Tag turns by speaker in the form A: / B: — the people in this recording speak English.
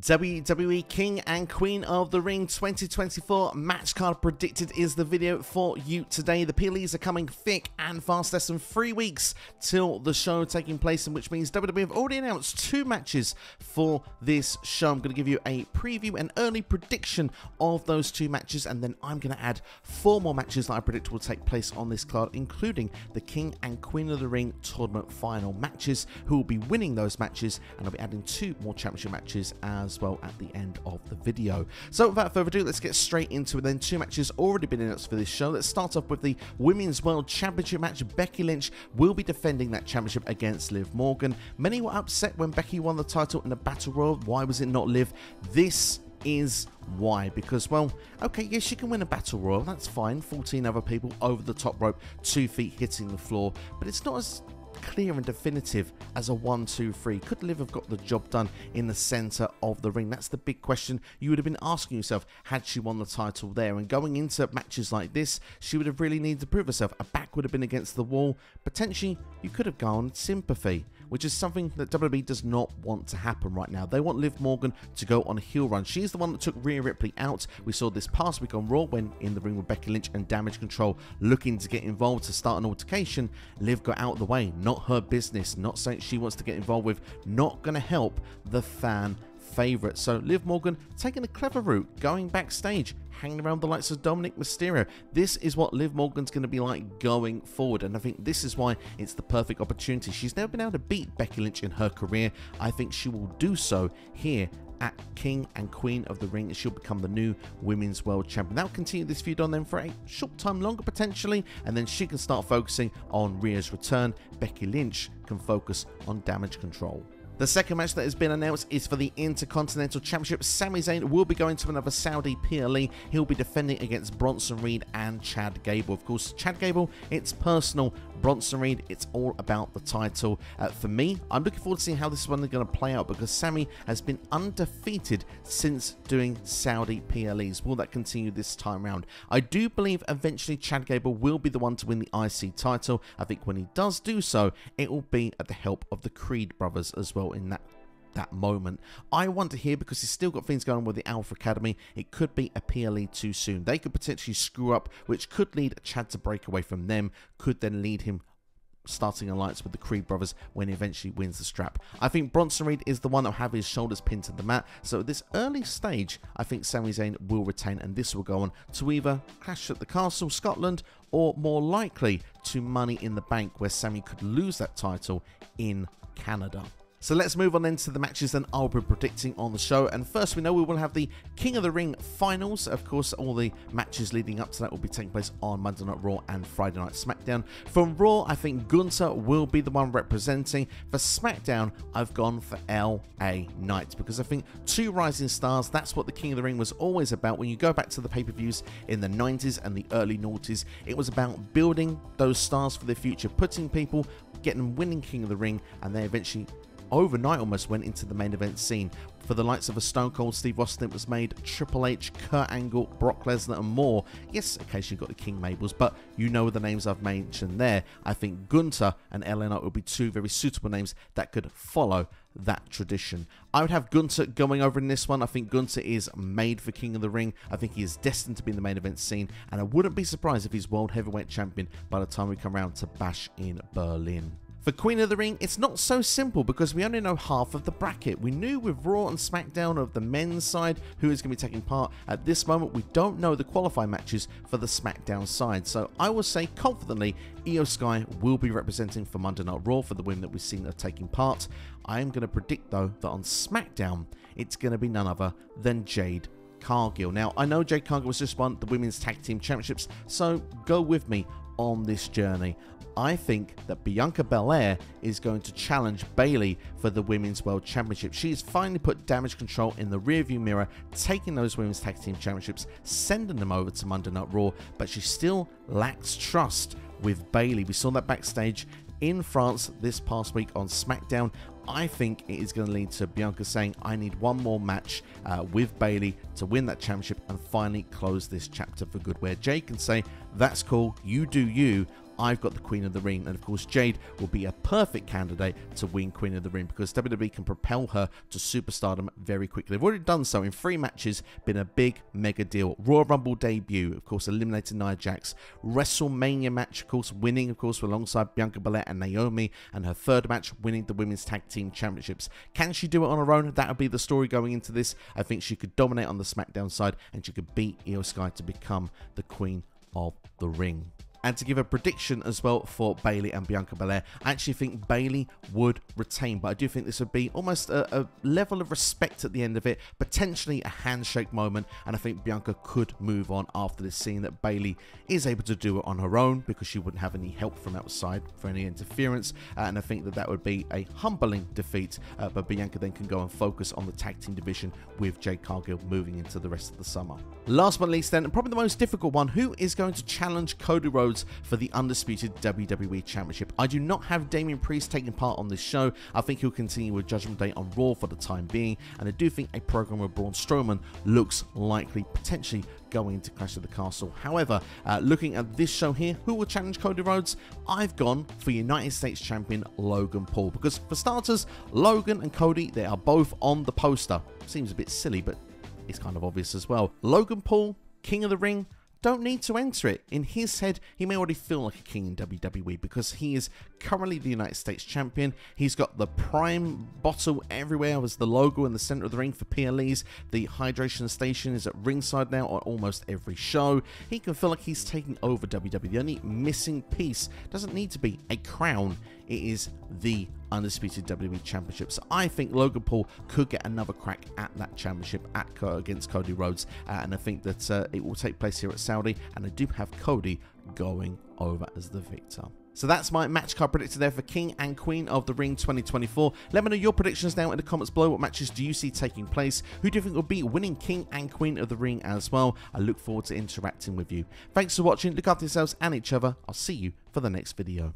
A: WWE King and Queen of the Ring 2024 match card predicted is the video for you today. The PLEs are coming thick and fast. Less than 3 weeks till the show taking place, which means WWE have already announced 2 matches for this show. I'm going to give you a preview and early prediction of those 2 matches, and then I'm going to add 4 more matches that I predict will take place on this card, including the King and Queen of the Ring tournament final matches, who will be winning those matches, and I'll be adding 2 more championship matches as well at the end of the video. So without further ado, let's get straight into it then. 2 matches already been announced for this show. Let's start off with the Women's World Championship match. Becky Lynch will be defending that championship against Liv Morgan. Many were upset when Becky won the title in a battle royal. Why was it not Liv? This is why, because, well, okay, yes, she can win a battle royal, that's fine, 14 other people over the top rope, 2 feet hitting the floor, but it's not as clear and definitive as a 1, 2, 3. Could Liv have got the job done in the center of the ring? That's the big question you would have been asking yourself had she won the title there. And going into matches like this, she would have really needed to prove herself. A back would have been against the wall. Potentially, you could have gone sympathy, which is something that WWE does not want to happen right now. They want Liv Morgan to go on a heel run. She's the one that took Rhea Ripley out. We saw this past week on Raw when in the ring with Becky Lynch and Damage Control looking to get involved to start an altercation. Liv got out of the way. Not her business. Not something she wants to get involved with. Not going to help the fan favorite. So Liv Morgan taking a clever route, going backstage, hanging around the likes of Dominic Mysterio. This is what Liv Morgan's going to be like going forward, and I think this is why it's the perfect opportunity. She's never been able to beat Becky Lynch in her career. I think she will do so here at King and Queen of the Ring. She'll become the new Women's World Champion. That'll continue this feud on then for a short time longer potentially, and then she can start focusing on Rhea's return. Becky Lynch can focus on Damage Control. The second match that has been announced is for the Intercontinental Championship. Sami Zayn will be going to another Saudi PLE. He'll be defending against Bronson Reed and Chad Gable. Of course, Chad Gable, it's personal. Bronson Reed, it's all about the title. For me, I'm looking forward to seeing how this one is going to play out, because Sami has been undefeated since doing Saudi PLEs. Will that continue this time around? I do believe eventually Chad Gable will be the one to win the IC title. I think when he does do so, it will be at the help of the Creed brothers as well in that moment. I want to hear, because he's still got things going with the Alpha Academy, it could be a PLE too soon. They could potentially screw up, which could lead Chad to break away from them, could then lead him starting alliance with the Creed brothers when he eventually wins the strap. I think Bronson Reed is the one that will have his shoulders pinned to the mat, so at this early stage I think Sami Zayn will retain, and this will go on to either Clash at the Castle, Scotland, or more likely to Money in the Bank, where Sami could lose that title in Canada. So let's move on then to the matches that I'll be predicting on the show. And first, we know we will have the King of the Ring finals. Of course, all the matches leading up to that will be taking place on Monday Night Raw and Friday Night SmackDown. From Raw, I think Gunther will be the one representing. For SmackDown, I've gone for LA Knight, because I think 2 rising stars, that's what the King of the Ring was always about. When you go back to the pay-per-views in the 90s and the early noughties, it was about building those stars for the future, putting people, getting them winning King of the Ring, and they eventually overnight almost went into the main event scene. For the likes of a Stone Cold Steve Austin, it was made Triple H, Kurt Angle, Brock Lesnar and more. Yes, occasionally you've got the King Mabels, but you know the names I've mentioned there. I think Gunther and LA Knight will be 2 very suitable names that could follow that tradition. I would have Gunther going over in this one. I think Gunther is made for King of the Ring. I think he is destined to be in the main event scene, and I wouldn't be surprised if he's World Heavyweight Champion by the time we come around to Bash in Berlin. For Queen of the Ring, it's not so simple, because we only know half of the bracket. We knew with Raw and SmackDown of the men's side who is going to be taking part. At this moment, we don't know the qualifying matches for the SmackDown side. So I will say confidently, Io Sky will be representing for Monday Night Raw for the women that we've seen are taking part. I am going to predict, though, that on SmackDown, it's going to be none other than Jade Cargill. Now, I know Jade Cargill was just won the Women's Tag Team Championships, so go with me on this journey. I think that Bianca Belair is going to challenge Bayley for the Women's World Championship. She's finally put Damage Control in the rearview mirror, taking those Women's Tag Team Championships, sending them over to Monday Night Raw, but she still lacks trust with Bayley. We saw that backstage in France this past week on SmackDown. I think it is going to lead to Bianca saying, I need one more match with Bayley to win that championship and finally close this chapter for good, where Jay can say, that's cool, you do you, I've got the Queen of the Ring, and of course Jade will be a perfect candidate to win Queen of the Ring because WWE can propel her to superstardom very quickly. They've already done so in 3 matches, been a big mega deal. Royal Rumble debut, of course, eliminating Nia Jax. WrestleMania match, of course, winning, of course, alongside Bianca Belair and Naomi, and her 3rd match winning the Women's Tag Team Championships. Can she do it on her own? That would be the story going into this. I think she could dominate on the SmackDown side, and she could beat Io Sky to become the Queen of the Ring. And to give a prediction as well for Bayley and Bianca Belair, I actually think Bayley would retain, but I do think this would be almost a level of respect at the end of it, potentially a handshake moment, and I think Bianca could move on after this, seeing that Bayley is able to do it on her own because she wouldn't have any help from outside for any interference, and I think that would be a humbling defeat, but Bianca then can go and focus on the tag team division with Jade Cargill moving into the rest of the summer. Last but not least then, and probably the most difficult one, who is going to challenge Cody Rhodes for the undisputed WWE Championship? I do not have Damian Priest taking part on this show. I think he'll continue with Judgment Day on Raw for the time being, and I do think a program with Braun Strowman looks likely, potentially going to Clash of the Castle. However, looking at this show here, who will challenge Cody Rhodes? I've gone for United States Champion Logan Paul, because for starters, Logan and Cody, they are both on the poster. Seems a bit silly, but it's kind of obvious as well. Logan Paul, King of the Ring, don't need to enter it. In his head, he may already feel like a king in WWE because he is currently the United States Champion. He's got the Prime bottle everywhere as the logo in the center of the ring for PLEs. The hydration station is at ringside now on almost every show. He can feel like he's taking over WWE. The only missing piece doesn't need to be a crown. It is the undisputed WWE Championship. So I think Logan Paul could get another crack at that championship against Cody Rhodes, and I think that it will take place here at Saudi, and I do have Cody going over as the victor. So that's my match card predictor there for King and Queen of the Ring 2024. Let me know your predictions down in the comments below. What matches do you see taking place? Who do you think will be winning King and Queen of the Ring as well? I look forward to interacting with you. Thanks for watching. Look after yourselves and each other. I'll see you for the next video.